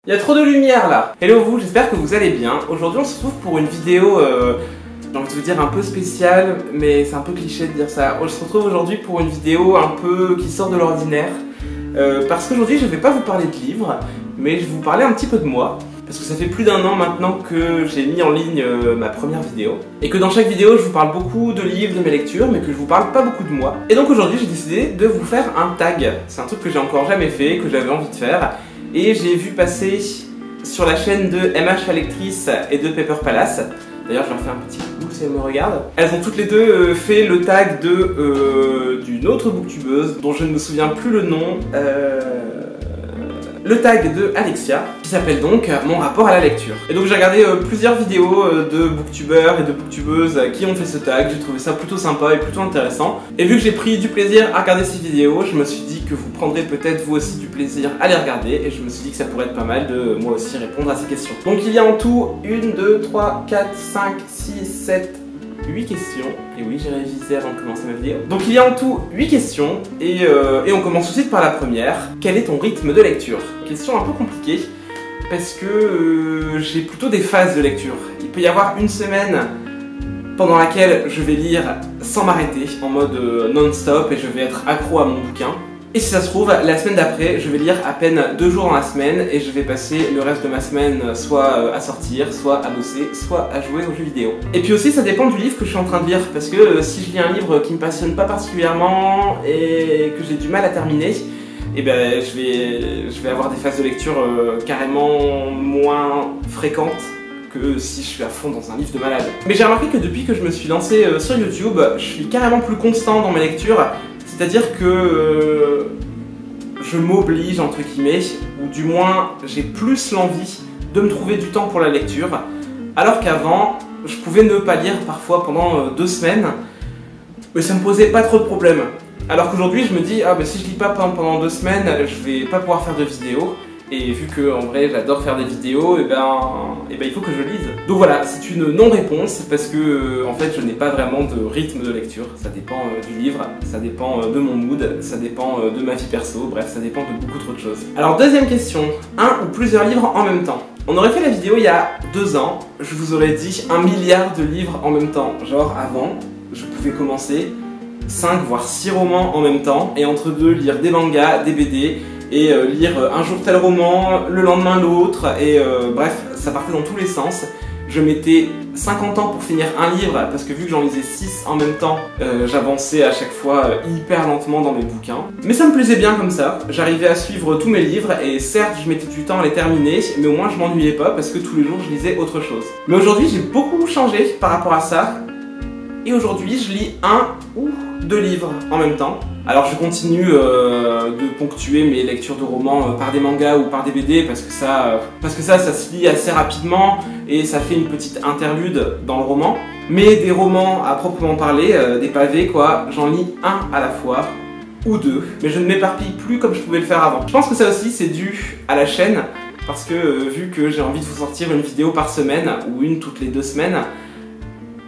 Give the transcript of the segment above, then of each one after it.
Il y a trop de lumière là. Hello vous, j'espère que vous allez bien. Aujourd'hui on se retrouve pour une vidéo, j'ai envie de vous dire un peu spéciale, mais c'est un peu cliché de dire ça. On se retrouve aujourd'hui pour une vidéo un peu qui sort de l'ordinaire. Parce qu'aujourd'hui je ne vais pas vous parler de livres, mais je vais vous parler un petit peu de moi. Parce que ça fait plus d'un an maintenant que j'ai mis en ligne ma première vidéo. Et que dans chaque vidéo je vous parle beaucoup de livres, de mes lectures, mais que je vous parle pas beaucoup de moi. Et donc aujourd'hui j'ai décidé de vous faire un tag. C'est un truc que j'ai encore jamais fait, que j'avais envie de faire. Et j'ai vu passer sur la chaîne de MH Lectrice et de Paper Palace. D'ailleurs je leur fais un petit coucou si elles me regardent. Elles ont toutes les deux fait le tag d'une autre booktubeuse dont je ne me souviens plus le nom. Le tag de Alexia, qui s'appelle donc Mon rapport à la lecture. Et donc j'ai regardé plusieurs vidéos de booktubeurs et de booktubeuses qui ont fait ce tag. J'ai trouvé ça plutôt sympa et plutôt intéressant. Et vu que j'ai pris du plaisir à regarder ces vidéos, je me suis dit que vous prendrez peut-être vous aussi du plaisir à les regarder. Et je me suis dit que ça pourrait être pas mal de moi aussi répondre à ces questions. Donc il y a en tout 1, 2, 3, 4, 5, 6, 7... 8 questions, et oui j'ai révisé avant de commencer ma vidéo. Donc il y a en tout 8 questions, et on commence tout de suite par la première. Quel est ton rythme de lecture? Question un peu compliquée, parce que j'ai plutôt des phases de lecture. Il peut y avoir une semaine pendant laquelle je vais lire sans m'arrêter, en mode non-stop, et je vais être accro à mon bouquin. Et si ça se trouve, la semaine d'après, je vais lire à peine 2 jours dans la semaine et je vais passer le reste de ma semaine soit à sortir, soit à bosser, soit à jouer aux jeux vidéo. Et puis aussi, ça dépend du livre que je suis en train de lire, parce que si je lis un livre qui me passionne pas particulièrement et que j'ai du mal à terminer, et ben je vais avoir des phases de lecture carrément moins fréquentes que si je suis à fond dans un livre de malade. Mais j'ai remarqué que depuis que je me suis lancé sur YouTube, je suis carrément plus constant dans mes lectures. C'est-à-dire que je m'oblige, entre guillemets, ou du moins j'ai plus l'envie de me trouver du temps pour la lecture, alors qu'avant, je pouvais ne pas lire parfois pendant 2 semaines, mais ça me posait pas trop de problèmes. Alors qu'aujourd'hui, je me dis, ah ben si je lis pas pendant 2 semaines, je vais pas pouvoir faire de vidéos. Et vu que en vrai j'adore faire des vidéos, et ben il faut que je lise. Donc voilà, c'est une non-réponse parce que en fait je n'ai pas vraiment de rythme de lecture. Ça dépend du livre, ça dépend de mon mood, ça dépend de ma vie perso, bref ça dépend de beaucoup trop de choses. Alors deuxième question, un ou plusieurs livres en même temps? On aurait fait la vidéo il y a 2 ans, je vous aurais dit 1 milliard de livres en même temps. Genre avant, je pouvais commencer 5 voire 6 romans en même temps et entre deux lire des mangas, des BD et lire un jour tel roman, le lendemain l'autre, et bref, ça partait dans tous les sens. Je mettais 50 ans pour finir un livre, parce que vu que j'en lisais 6 en même temps, j'avançais à chaque fois hyper lentement dans mes bouquins. Mais ça me plaisait bien comme ça, j'arrivais à suivre tous mes livres, et certes je mettais du temps à les terminer, mais au moins je m'ennuyais pas, parce que tous les jours je lisais autre chose. Mais aujourd'hui j'ai beaucoup changé par rapport à ça, et aujourd'hui je lis 1 ou 2 livres en même temps. Alors je continue de ponctuer mes lectures de romans par des mangas ou par des BD parce que ça se lit assez rapidement et ça fait une petite interlude dans le roman. Mais des romans à proprement parler, des pavés quoi, j'en lis 1 à la fois ou 2. Mais je ne m'éparpille plus comme je pouvais le faire avant. Je pense que ça aussi c'est dû à la chaîne parce que vu que j'ai envie de vous sortir une vidéo par semaine ou une toutes les 2 semaines,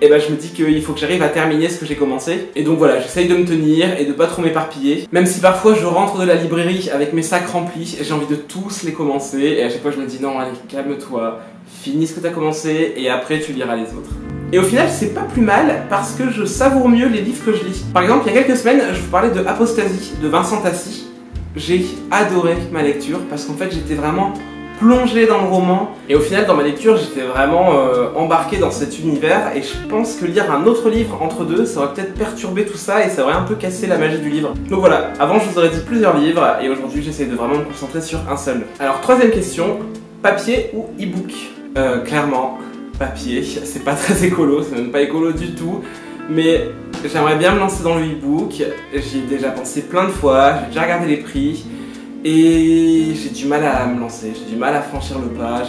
et ben je me dis qu'il faut que j'arrive à terminer ce que j'ai commencé. Et donc voilà, j'essaye de me tenir et de pas trop m'éparpiller. Même si parfois je rentre de la librairie avec mes sacs remplis et j'ai envie de tous les commencer. Et à chaque fois je me dis non allez calme-toi, finis ce que t'as commencé et après tu liras les autres. Et au final c'est pas plus mal parce que je savoure mieux les livres que je lis. Par exemple il y a quelques semaines je vous parlais de Apostasie de Vincent Tassi. J'ai adoré ma lecture parce qu'en fait j'étais vraiment plongé dans le roman et au final dans ma lecture j'étais vraiment embarqué dans cet univers et je pense que lire un autre livre entre deux ça aurait peut-être perturbé tout ça et ça aurait un peu cassé la magie du livre. Donc voilà, avant je vous aurais dit plusieurs livres et aujourd'hui j'essaie de vraiment me concentrer sur un seul. Alors troisième question, papier ou e-book? Clairement papier, c'est pas très écolo, c'est même pas écolo du tout, mais j'aimerais bien me lancer dans le e-book, j'y ai déjà pensé plein de fois, j'ai déjà regardé les prix. Et j'ai du mal à me lancer, j'ai du mal à franchir le pas.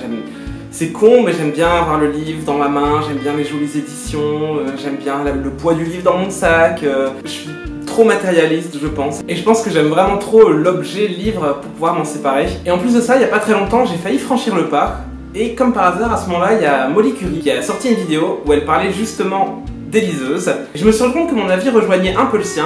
C'est con, mais j'aime bien avoir le livre dans ma main, j'aime bien les jolies éditions, j'aime bien le poids du livre dans mon sac. Je suis trop matérialiste, je pense. Et je pense que j'aime vraiment trop l'objet livre pour pouvoir m'en séparer. Et en plus de ça, il n'y a pas très longtemps, j'ai failli franchir le pas. Et comme par hasard, à ce moment-là, il y a Molly Curie qui a sorti une vidéo où elle parlait justement des liseuses. Et je me suis rendu compte que mon avis rejoignait un peu le sien.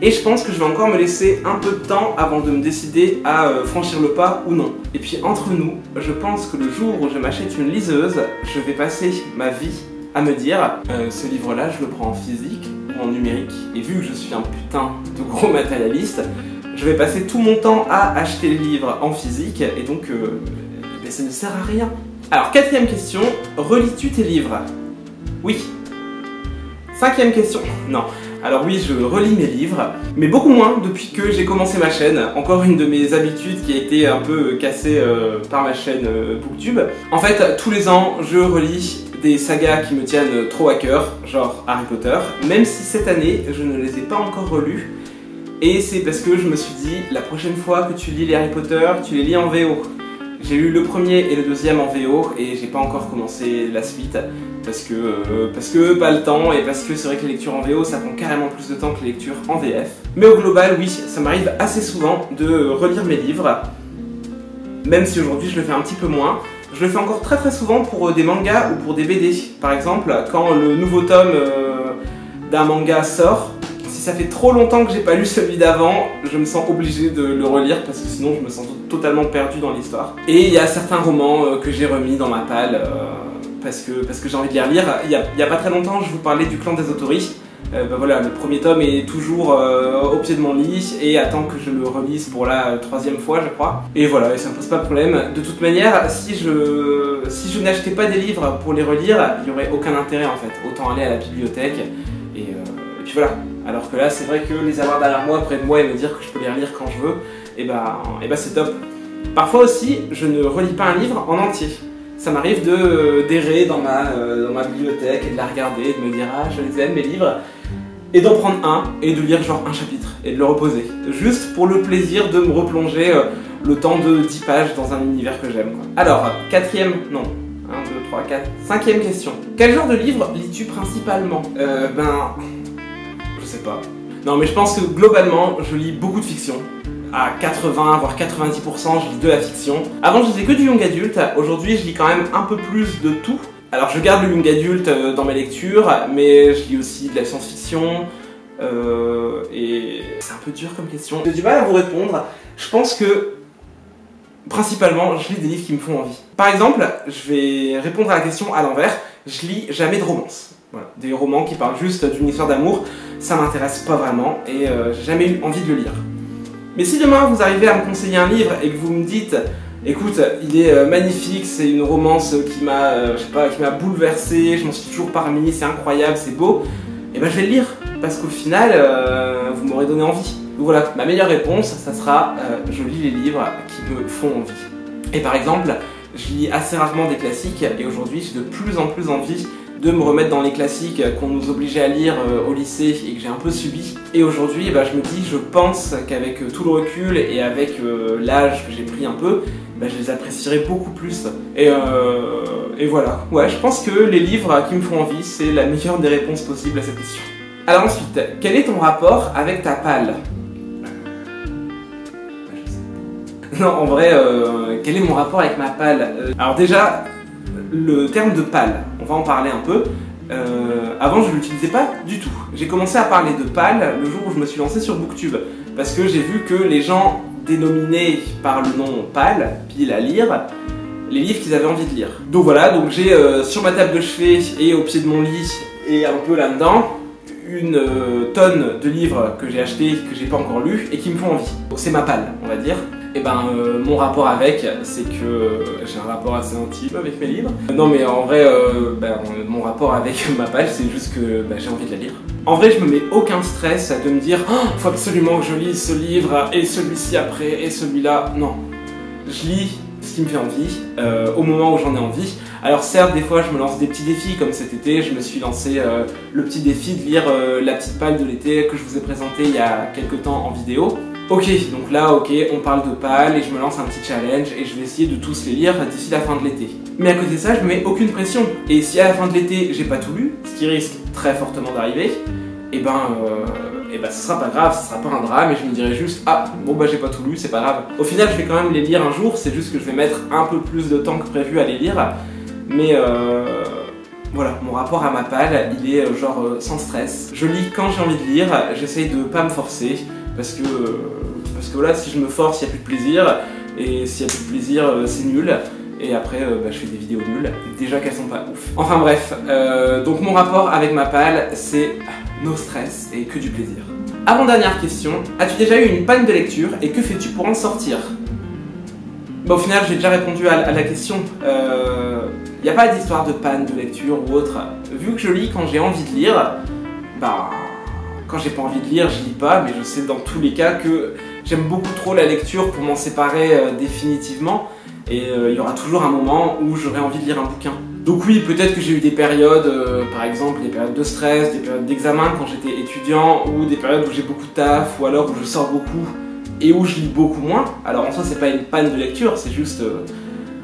et je pense que je vais encore me laisser un peu de temps avant de me décider à franchir le pas ou non. Et puis entre nous, je pense que le jour où je m'achète une liseuse, je vais passer ma vie à me dire ce livre-là, je le prends en physique ou en numérique. Et vu que je suis un putain de gros matérialiste, je vais passer tout mon temps à acheter les livres en physique et donc ça ne sert à rien. Alors, 4e question, relis-tu tes livres? Oui. 5e question, non. Alors oui, je relis mes livres, mais beaucoup moins depuis que j'ai commencé ma chaîne. Encore une de mes habitudes qui a été un peu cassée par ma chaîne Booktube. En fait, tous les ans, je relis des sagas qui me tiennent trop à cœur, genre Harry Potter, même si cette année, je ne les ai pas encore relus. Et c'est parce que je me suis dit, la prochaine fois que tu lis les Harry Potter, tu les lis en VO. J'ai lu le premier et le deuxième en VO et j'ai pas encore commencé la suite parce que pas le temps et parce que c'est vrai que les lectures en VO ça prend carrément plus de temps que les lectures en VF. Mais au global, oui, ça m'arrive assez souvent de relire mes livres, même si aujourd'hui je le fais un petit peu moins. Je le fais encore très souvent pour des mangas ou pour des BD. Par exemple, quand le nouveau tome d'un manga sort, si ça fait trop longtemps que j'ai pas lu celui d'avant, je me sens obligé de le relire parce que sinon je me sens totalement perdu dans l'histoire. Et il y a certains romans que j'ai remis dans ma palle parce que j'ai envie de les relire. Il y a pas très longtemps, je vous parlais du Clan des Autori. Voilà, le premier tome est toujours au pied de mon lit et attend que je le relise pour la 3e fois, je crois. Et voilà, et ça me pose pas de problème. De toute manière, si je n'achetais pas des livres pour les relire, il n'y aurait aucun intérêt en fait. Autant aller à la bibliothèque et puis voilà. Alors que là, c'est vrai que les avoir derrière moi, près de moi et me dire que je peux les relire quand je veux, et bah c'est top. Parfois aussi, je ne relis pas un livre en entier. Ça m'arrive d'errer dans ma bibliothèque et de la regarder, de me dire « Ah, je les aime, mes livres », et d'en prendre un et de lire genre un chapitre et de le reposer. Juste pour le plaisir de me replonger le temps de 10 pages dans un univers que j'aime. Alors, 4e, non, 1, 2, 3, 4, 5e question. Quel genre de livre lis-tu principalement? Je sais pas. Non mais je pense que globalement, je lis beaucoup de fiction. À 80 voire 90%, je lis de la fiction. Avant, je lisais que du young adulte. Aujourd'hui, je lis quand même un peu plus de tout. Alors, je garde le young adulte dans mes lectures, mais je lis aussi de la science-fiction. Et c'est un peu dur comme question. J'ai du mal à vous répondre. Je pense que principalement, je lis des livres qui me font envie. Par exemple, je vais répondre à la question à l'envers. Je lis jamais de romance. Voilà, des romans qui parlent juste d'une histoire d'amour, ça m'intéresse pas vraiment et j'ai jamais eu envie de le lire. Mais si demain vous arrivez à me conseiller un livre et que vous me dites écoute, il est magnifique, c'est une romance qui m'a bouleversé, je m'en suis toujours parmi, c'est incroyable, c'est beau, et ben je vais le lire parce qu'au final vous m'aurez donné envie. Donc voilà, ma meilleure réponse, ça sera je lis les livres qui me font envie. Et par exemple, je lis assez rarement des classiques et aujourd'hui j'ai de plus en plus envie de me remettre dans les classiques qu'on nous obligeait à lire au lycée et que j'ai un peu subi. Et aujourd'hui, je me dis, je pense qu'avec tout le recul et avec l'âge que j'ai pris un peu, je les apprécierai beaucoup plus. Et voilà. Ouais, je pense que les livres qui me font envie, c'est la meilleure des réponses possibles à cette question. Alors ensuite, quel est ton rapport avec ta palle? Non, en vrai, quel est mon rapport avec ma palle? Alors déjà, le terme de palle, on va en parler un peu. Avant, je ne l'utilisais pas du tout. J'ai commencé à parler de palle le jour où je me suis lancé sur Booktube, parce que j'ai vu que les gens dénominaient par le nom palle, pile à lire, les livres qu'ils avaient envie de lire. Donc voilà, donc j'ai sur ma table de chevet et au pied de mon lit et un peu là-dedans, une tonne de livres que j'ai achetés, que j'ai pas encore lus et qui me font envie. Donc c'est ma palle, on va dire. Et mon rapport avec, c'est que j'ai un rapport assez intime avec mes livres. Non mais en vrai, mon rapport avec ma palle, c'est juste que j'ai envie de la lire. En vrai, je me mets aucun stress de me dire « Oh, faut absolument que je lise ce livre, et celui-ci après, et celui-là. » Non. Je lis ce qui me fait envie, au moment où j'en ai envie. Alors certes, des fois, je me lance des petits défis, comme cet été, je me suis lancé le petit défi de lire La Petite Palle de l'été que je vous ai présenté il y a quelques temps en vidéo. Ok, donc là, on parle de palle et je me lance un petit challenge et je vais essayer de tous les lire d'ici la fin de l'été. Mais à côté de ça, je me mets aucune pression. Et si à la fin de l'été, j'ai pas tout lu, ce qui risque très fortement d'arriver, ce sera pas grave, ce sera pas un drame et je me dirai juste ah bon j'ai pas tout lu, c'est pas grave. Au final, je vais quand même les lire un jour, c'est juste que je vais mettre un peu plus de temps que prévu à les lire, mais Voilà, mon rapport à ma palle, il est genre sans stress. Je lis quand j'ai envie de lire, j'essaye de pas me forcer, parce que voilà, si je me force, il n'y a plus de plaisir, et s'il n'y a plus de plaisir, c'est nul. Et après, je fais des vidéos nulles, déjà qu'elles sont pas ouf. Enfin bref, donc mon rapport avec ma palle, c'est no stress et que du plaisir. Avant-dernière question, as-tu déjà eu une panne de lecture et que fais-tu pour en sortir? Bah, au final, j'ai déjà répondu à la question. Il n'y a pas d'histoire de panne de lecture ou autre. Vu que je lis quand j'ai envie de lire, bah, quand j'ai pas envie de lire, je lis pas, mais je sais dans tous les cas que j'aime beaucoup trop la lecture pour m'en séparer définitivement. Et il y aura toujours un moment où j'aurai envie de lire un bouquin. Donc oui, peut-être que j'ai eu des périodes, par exemple des périodes de stress, des périodes d'examen quand j'étais étudiant, ou des périodes où j'ai beaucoup de taf, ou alors où je sors beaucoup et où je lis beaucoup moins. Alors en soi, c'est pas une panne de lecture, c'est juste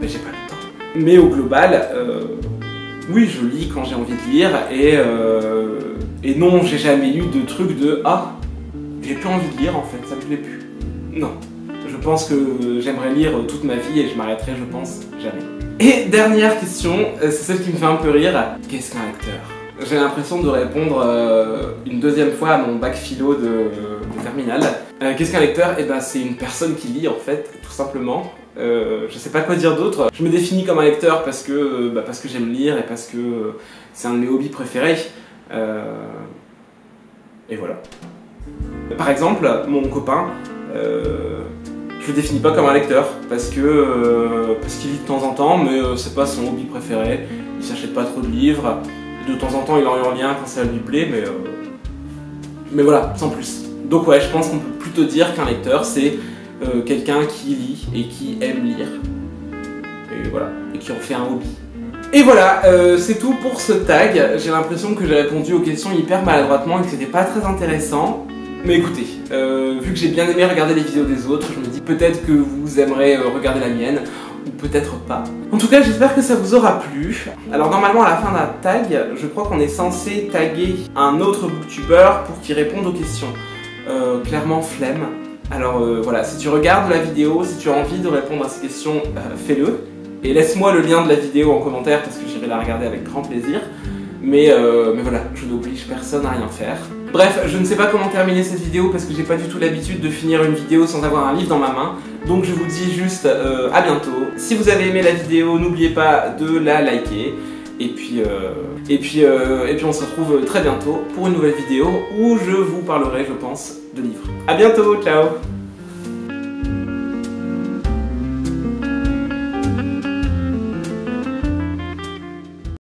j'ai pas le temps. Mais au global, oui, je lis quand j'ai envie de lire, et non, j'ai jamais lu de truc de « Ah, j'ai plus envie de lire en fait, ça me plaît plus ». Non. Je pense que j'aimerais lire toute ma vie et je m'arrêterai, je pense, jamais. Et dernière question, c'est celle qui me fait un peu rire. Qu'est-ce qu'un lecteur? J'ai l'impression de répondre une deuxième fois à mon bac philo de terminale. Qu'est-ce qu'un lecteur? Eh ben, c'est une personne qui lit en fait, tout simplement. Je sais pas quoi dire d'autre. Je me définis comme un lecteur parce que j'aime lire et parce que c'est un de mes hobbies préférés. Et voilà. Par exemple, mon copain, je le définis pas comme un lecteur parce qu'il lit de temps en temps, mais c'est pas son hobby préféré. Il s'achète pas trop de livres. De temps en temps, il en lit un quand ça lui plaît, mais voilà, sans plus. Donc ouais, je pense qu'on peut plutôt dire qu'un lecteur, c'est quelqu'un qui lit et qui aime lire. Et voilà, et qui en fait un hobby. Et voilà, c'est tout pour ce tag. J'ai l'impression que j'ai répondu aux questions hyper maladroitement et que c'était pas très intéressant. Mais écoutez, vu que j'ai bien aimé regarder les vidéos des autres, je me dis peut-être que vous aimerez regarder la mienne, ou peut-être pas. En tout cas, j'espère que ça vous aura plu. Alors normalement, à la fin d'un tag, je crois qu'on est censé taguer un autre booktuber pour qu'il réponde aux questions. Clairement, flemme. Alors voilà, si tu regardes la vidéo, si tu as envie de répondre à ces questions, fais-le. Et laisse-moi le lien de la vidéo en commentaire parce que j'irai la regarder avec grand plaisir. Mais voilà, je n'oblige personne à rien faire. Bref, je ne sais pas comment terminer cette vidéo parce que j'ai pas du tout l'habitude de finir une vidéo sans avoir un livre dans ma main. Donc je vous dis juste à bientôt. Si vous avez aimé la vidéo, n'oubliez pas de la liker. Et puis on se retrouve très bientôt pour une nouvelle vidéo où je vous parlerai, je pense, de livres. À bientôt, ciao!